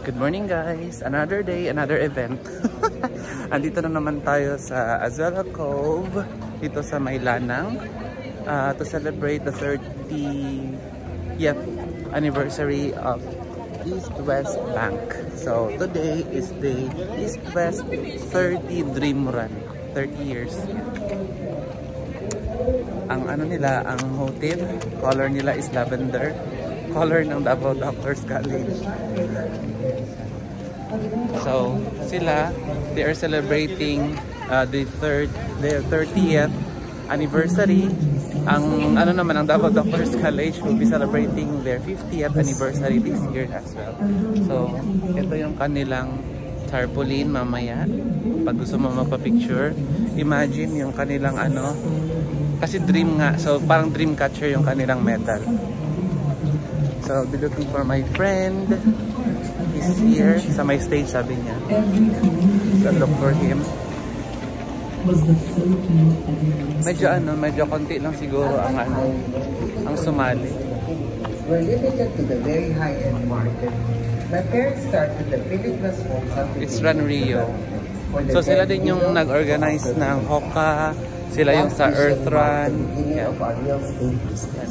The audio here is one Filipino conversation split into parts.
Good morning guys! Another day, another event. Andito na naman tayo sa Azuela Cove, dito sa Maylanang, to celebrate the 30th anniversary of East-West Bank. So today is the East-West 30 Dream Run, 30 years. Ang ano nila, ang motif, color nila is lavender. Color ng Davao Doctors College. So, sila, they are celebrating their 30th anniversary. Ang ano naman, ang Davao Doctors College will be celebrating their 50th anniversary this year as well. So, ito yung kanilang tarpaulin mamaya. Pag gusto mo magpa-picture, imagine yung kanilang ano, kasi dream nga, so parang dream catcher yung kanilang medal. So, I'll be looking for my friend. He's here sa my stage, sabi niya. So, look for him. Medyo konti lang siguro ang sumali. We're limited to the very high-end market. My parents started the Philippines Homes. It's Run Rio. So, sila din yung nag-organize ng Hoka. Sila yung sa Earth Run.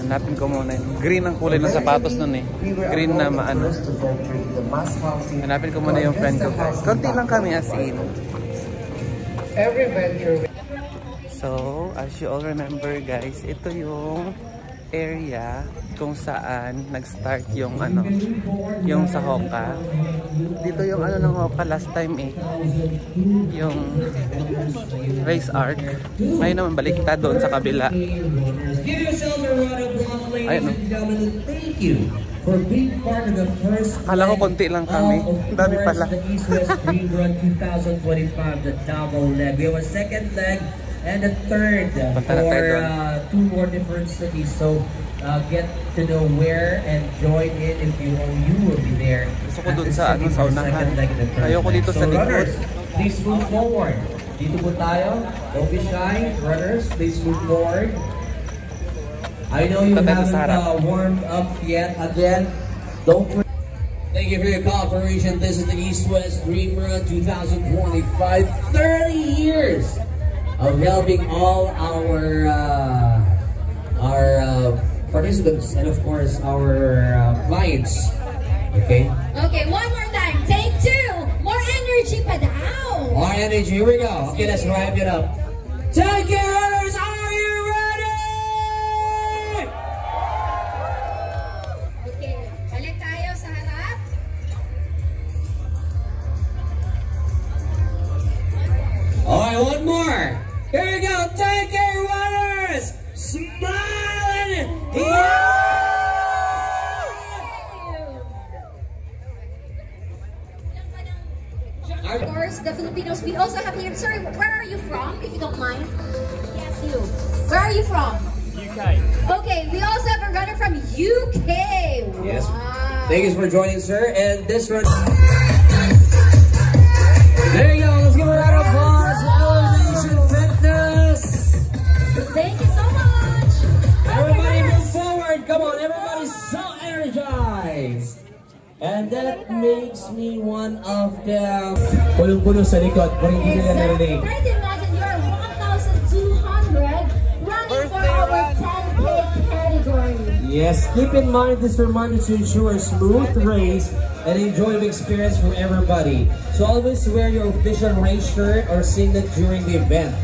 Hanapin ko muna yun. Green ang kulay ng sapatos nun eh. Green na maano. Hanapin ko muna yung friend ko guys. Konti lang kami as in. So, as you all remember guys, ito yung area kung saan nag-start yung ano, yung sa Hoka. Dito yung ano ng Hoka last time eh, yung race arc. Ngayon naman baliktad doon sa kabila. Ayun, no? Akala ko konti lang kami. Dami pala. We have a second leg and a third for two more different cities. So get to know where and join in if you will be there. Gusto ko dun sa ano, sa unahan. Ayoko dito sa likod. Please move forward. Dito po tayo. Don't be shy. Runners, please move forward. I know you haven't warmed up yet. Again, don't forget. Thank you for your cooperation. This is the East-West Dream Run 2025. 30 years of helping all our participants and of course our clients. Okay? Okay, one more time. Take two. More energy pa daw. More energy. Here we go. Okay, let's wrap it up. Take care, runners. Are you ready? Okay, balik tayo sa harap. Alright, one more. Here we go. Take care, runners. Smiling. Yeah! Of course, the Filipinos, we also have here. Sorry, where are you from, if you don't mind? Yes, you. Where are you from? UK. Okay, we also have a runner from UK. Yes. Wow. Thank you for joining, sir. And this run. There you go. Let's give a round of applause for Elevation Fitness. Thank you so much. Everybody move forward. Come on, everybody's so energized. And that makes me one of them. Pulong-pulo sa likod. Kung hindi nila narinig. Try to imagine you're 1,200 running for our 10K category. Yes, keep in mind this reminder to ensure a smooth race and enjoyable experience for everybody. So always wear your official race shirt or singlet during the event.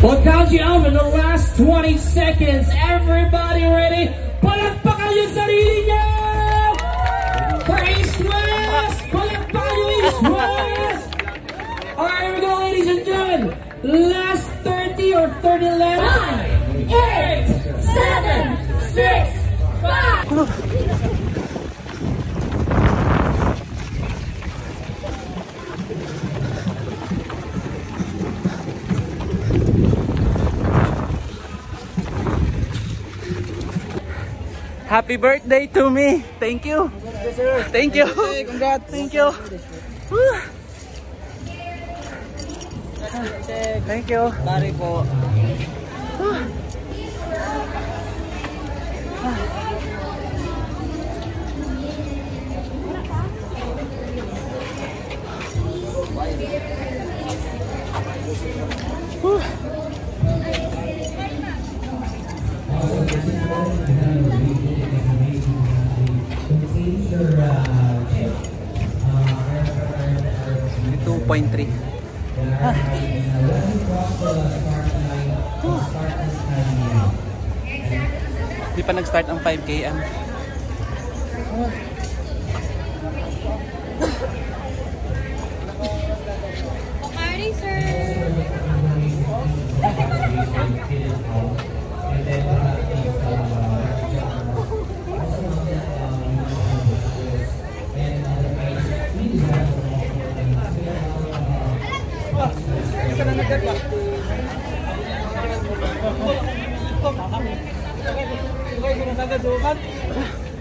We'll count you out in the last 20 seconds. Everybody ready? Palakpakan yung sarili niyo! For East-West! Palakpakan yung East-West! Alright, here we go, ladies and gentlemen. Last 30 or 30 left. 9, 8, 7, 6, 5. Happy birthday to me. Thank you. Yes, sir. Thank you. Hey, congrats. Thank you. Thank you. Bari po. Whew. .3. Di pa nag-start ang 5 km. Morning, sir.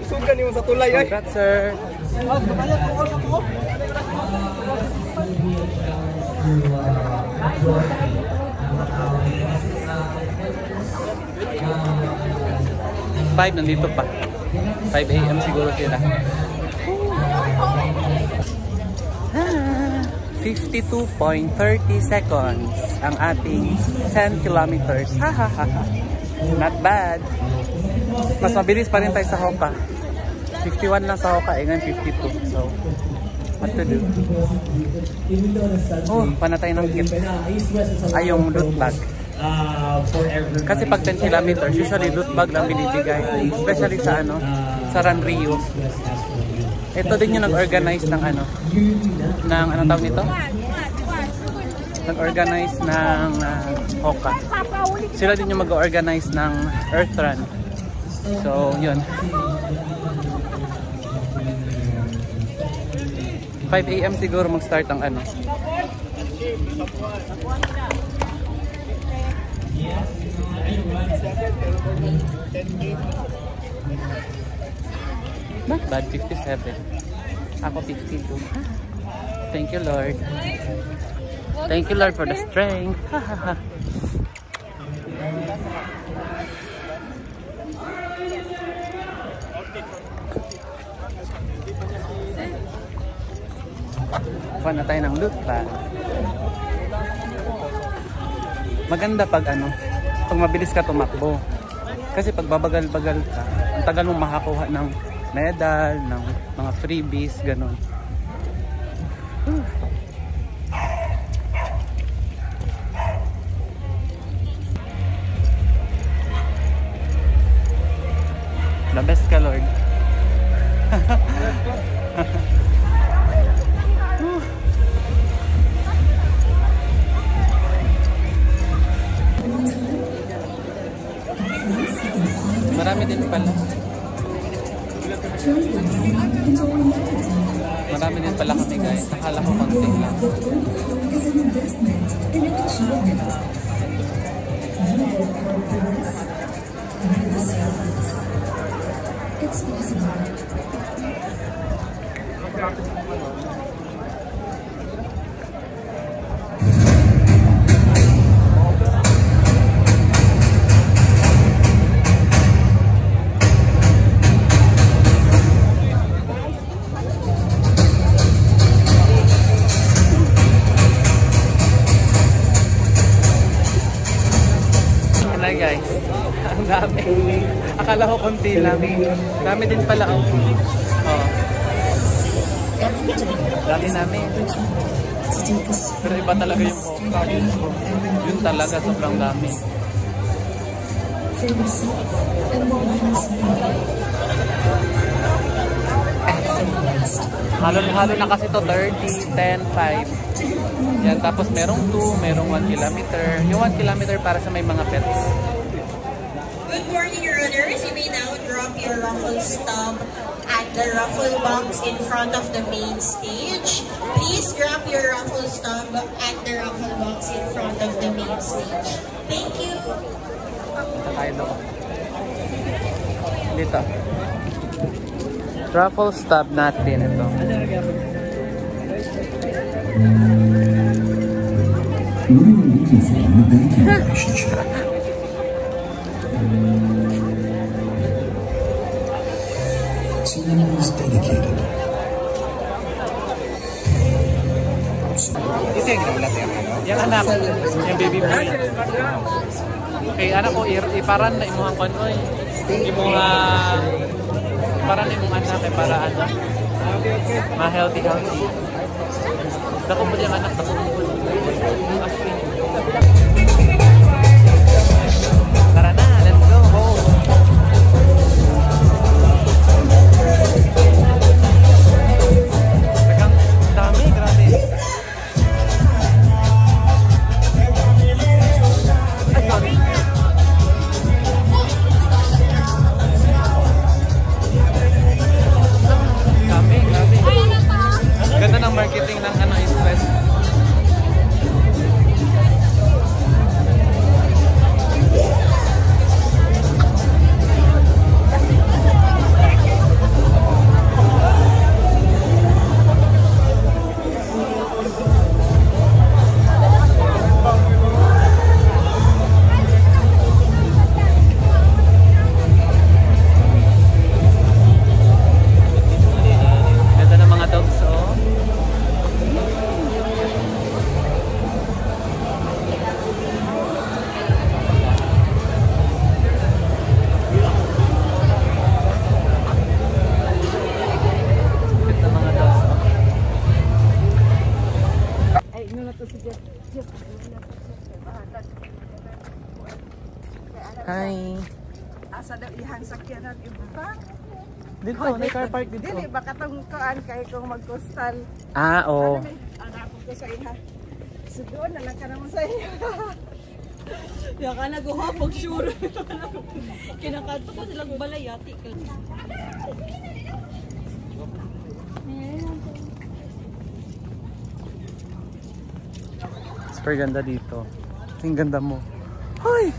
Isugan niyo sa tulay ay. Congrats, sir. Five, nandito pa. 5 AM siguro sila. 52.30 seconds ang ating 10 kilometers. Not bad. Mas mabilis pa rin tayo sa Hoka. 51 lang sa Hoka, ngayon 52. So, what to do? Oh, panatay ng kit. Ay, yung loot bag. Kasi pag 10 kilometers, usually loot bag lang binibigay. Especially sa ano, sa Run Rio. Ito din yung nag-organize ng ano, ng anong tawag nito? Nag-organize ng Hoka. Sila din yung mag-organize ng Earth Run. So, yun. 5 AM siguro mag-start ang ano. Not bad, 57. Ako 52. Thank you, Lord. Thank you, Lord, for the strength. Kuha na tayo ng loot pa. Maganda pag ano, pag mabilis ka tumakbo. Kasi pag babagal-bagal ka, ang tagal mong makakuha ng medal, ng mga freebies, ganun. The best ka, Lord. Marami din pala. Marami din pala kami, guys. Akala ko konti lang. It's possible. Guys, ang dami. Akala ko konti lang. Dami din pala. Oh. Dami namin. Pero iba talaga yung Hoka. Yun talaga, sobrang dami. Halo na kasi to 30, 10, 5. Yan, tapos merong 2, merong 1 kilometer. Yung 1 kilometer para sa may mga pets. Good morning, runners. You may now drop your raffle stub at the raffle box in front of the main stage. Please grab your raffle stub at the raffle box in front of the main stage. Thank you. Dito tayo doon. Dito. Raffle stub natin ito. Team is dedicated. Ito yung ulat yan. Yung anak, yung baby boy. Okay, anak ko, iparan na imuhang konoy. Iparan na imong anak, para ano, ma-healthy. Dako po yung anak, dako po. Tara na, let's go home. Dami, grabe. Ay, sorry. Dami, grabe. Ganda ng marketing ng ano, East West. Hi. Asa daw ihang sakyanan iba? Dito, may car park dito. Dili baka tong kuan kay kung magkustal. Ah, oo. Anak ko sa iha. Sudoon na lang ka naman sa iya. Ya ka naguhapog sure. Kinakadto ko silang balayati ka. Super ganda dito. Ang ganda mo. Hoy!